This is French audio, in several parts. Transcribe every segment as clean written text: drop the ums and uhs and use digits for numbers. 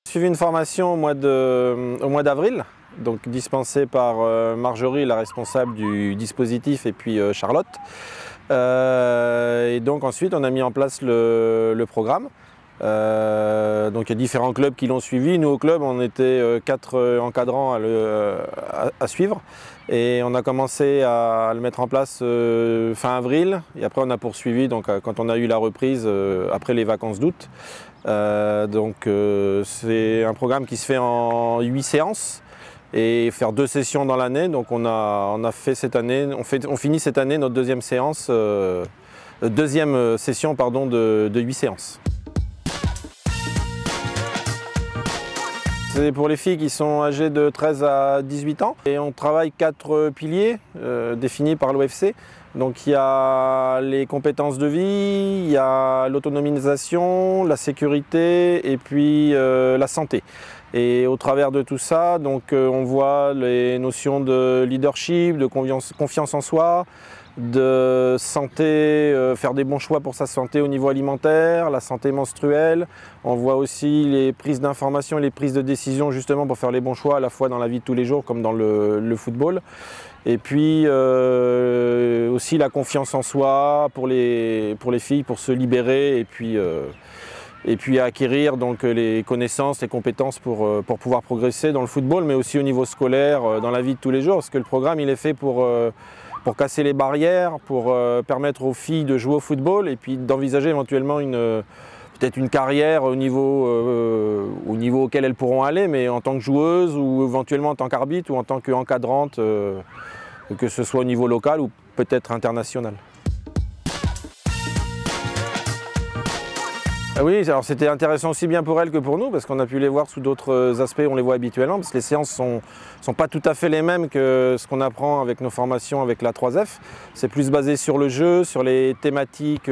J'ai suivi une formation au mois d'avril, donc dispensée par Marjorie, la responsable du dispositif, et puis Charlotte. Et donc ensuite on a mis en place le programme. Donc il y a différents clubs qui l'ont suivi. Nous au club on était 4 encadrants à suivre. Et on a commencé à le mettre en place fin avril. Et après on a poursuivi donc, quand on a eu la reprise après les vacances d'août. C'est un programme qui se fait en 8 séances et faire 2 sessions dans l'année. Donc on a fait cette année, on finit cette année notre deuxième session pardon, de 8 séances. C'est pour les filles qui sont âgées de 13 à 18 ans et on travaille 4 piliers définis par l'OFC. Donc il y a les compétences de vie, il y a l'autonomisation, la sécurité et puis la santé. Et au travers de tout ça, donc, on voit les notions de leadership, de confiance en soi, de santé, faire des bons choix pour sa santé au niveau alimentaire, la santé menstruelle. On voit aussi les prises d'informations et les prises de décision justement pour faire les bons choix à la fois dans la vie de tous les jours comme dans le football. Et puis aussi la confiance en soi pour les filles, pour se libérer et puis acquérir donc, les connaissances, les compétences pour pouvoir progresser dans le football, mais aussi au niveau scolaire, dans la vie de tous les jours, parce que le programme il est fait pour casser les barrières, pour permettre aux filles de jouer au football et puis d'envisager éventuellement peut-être une carrière au niveau auquel elles pourront aller, mais en tant que joueuse ou éventuellement en tant qu'arbitre ou en tant qu'encadrante, que ce soit au niveau local ou peut-être international. Oui, alors c'était intéressant aussi bien pour elles que pour nous parce qu'on a pu les voir sous d'autres aspects, on les voit habituellement parce que les séances ne sont pas tout à fait les mêmes que ce qu'on apprend avec nos formations avec la 3F. C'est plus basé sur le jeu, sur les thématiques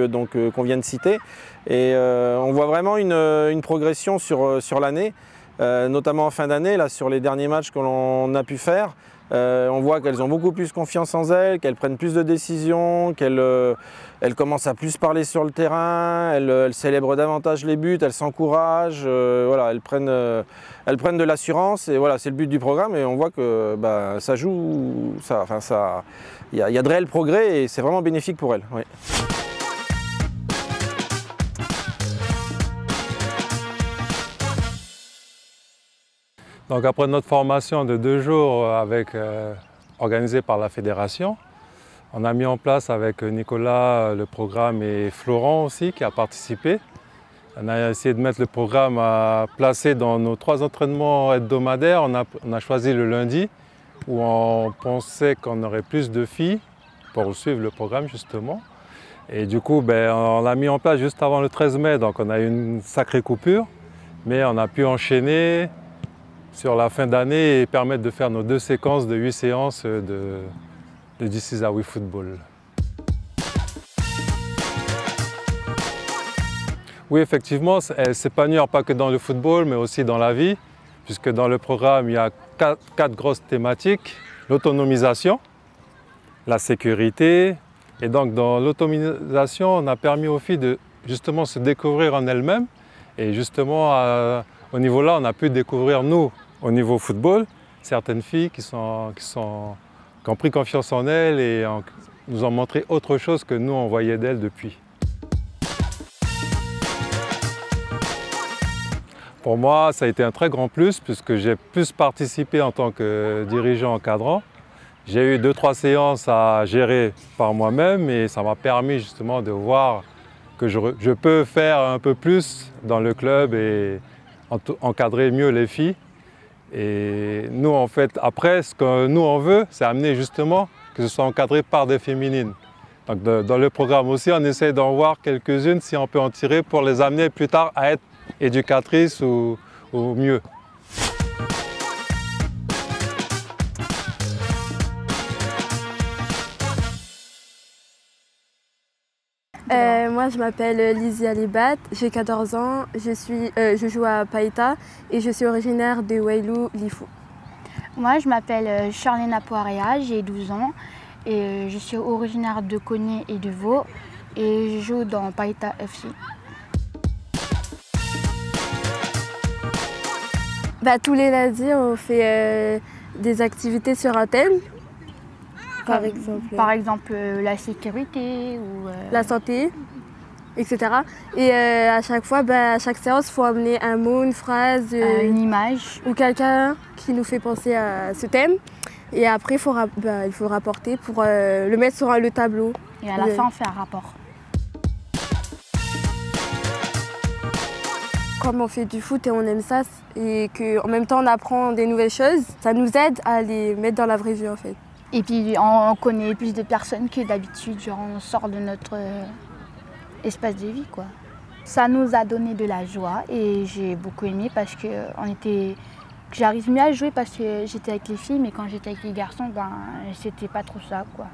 qu'on vient de citer et on voit vraiment une progression sur l'année, notamment en fin d'année, là sur les derniers matchs que l'on a pu faire. On voit qu'elles ont beaucoup plus confiance en elles, qu'elles prennent plus de décisions, qu'elles commencent à plus parler sur le terrain, elles célèbrent davantage les buts, elles s'encouragent, voilà, elles prennent de l'assurance et voilà, c'est le but du programme et on voit que ça joue, il y a de réels progrès et c'est vraiment bénéfique pour elles. Oui. Donc après notre formation de 2 jours organisée par la fédération, on a mis en place avec Nicolas le programme et Florent aussi qui a participé. On a essayé de mettre le programme à placer dans nos 3 entraînements hebdomadaires. On a choisi le lundi où on pensait qu'on aurait plus de filles pour suivre le programme justement. Et du coup, on l'a mis en place juste avant le 13 mai, donc on a eu une sacrée coupure, mais on a pu enchaîner sur la fin d'année et permettre de faire nos 2 séquences de 8 séances de This is How We Football. Oui, effectivement, elles s'épanouissent pas que dans le football, mais aussi dans la vie, puisque dans le programme, il y a 4 grosses thématiques. L'autonomisation, la sécurité, et donc dans l'autonomisation, on a permis aux filles de justement se découvrir en elles-mêmes, et justement, au niveau là, on a pu découvrir, nous, au niveau football, certaines filles qui ont pris confiance en elles et nous ont montré autre chose que nous, on voyait d'elles depuis. Pour moi, ça a été un très grand plus puisque j'ai plus participé en tant que dirigeant encadrant. J'ai eu 2-3 séances à gérer par moi-même et ça m'a permis justement de voir que je peux faire un peu plus dans le club et encadrer mieux les filles. Et nous, en fait, après, ce que nous, on veut, c'est amener justement que ce soit encadré par des féminines. Donc, dans le programme aussi, on essaie d'en voir quelques-unes, si on peut en tirer, pour les amener plus tard à être éducatrices ou mieux. Moi, je m'appelle Lizzie Alibat, j'ai 14 ans, je joue à Païta et je suis originaire de Wailou, Lifou. Moi, je m'appelle Charlena Poiréa, j'ai 12 ans et je suis originaire de Koné et de Vaud et je joue dans Païta FC. Tous les lundis, on fait des activités sur un thème. Par exemple, la sécurité ou la santé, etc. Et à chaque fois, à chaque séance, il faut amener un mot, une phrase, une image ou quelqu'un qui nous fait penser à ce thème. Et après, il faut rapporter pour le mettre sur le tableau. Et à la fin, on fait un rapport. Comme on fait du foot et on aime ça, et qu'en même temps on apprend des nouvelles choses, ça nous aide à les mettre dans la vraie vie en fait. Et puis on connaît plus de personnes que d'habitude, genre on sort de notre espace de vie quoi. Ça nous a donné de la joie et j'ai beaucoup aimé parce que j'arrive mieux à jouer parce que j'étais avec les filles, mais quand j'étais avec les garçons, c'était pas trop ça quoi.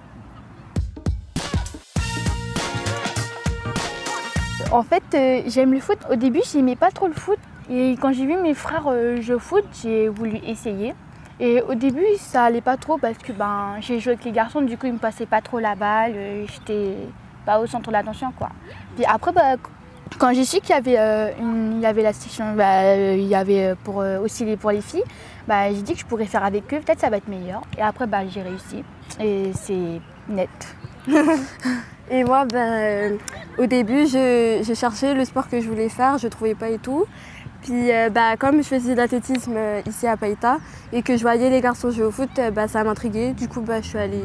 En fait, j'aime le foot. Au début, j'aimais pas trop le foot et quand j'ai vu mes frères jouer au foot, j'ai voulu essayer. Et au début, ça allait pas trop parce que j'ai joué avec les garçons, du coup ils me passaient pas trop la balle, j'étais pas au centre de l'attention quoi. Puis après, quand j'ai su qu'il y avait la section, il y avait aussi pour les filles, j'ai dit que je pourrais faire avec eux, peut-être ça va être meilleur. Et après, j'ai réussi et c'est net. Et moi, au début, je cherchais le sport que je voulais faire, je trouvais pas et tout. Puis comme je faisais de l'athlétisme ici à Païta et que je voyais les garçons jouer au foot, ça m'intriguait. Du coup, je suis allée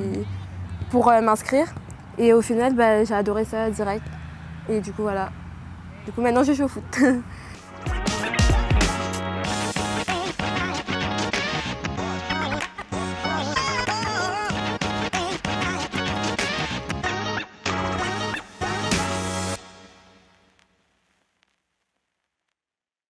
pour m'inscrire. Et au final, j'ai adoré ça direct. Et du coup, voilà. Du coup, maintenant, je joue au foot.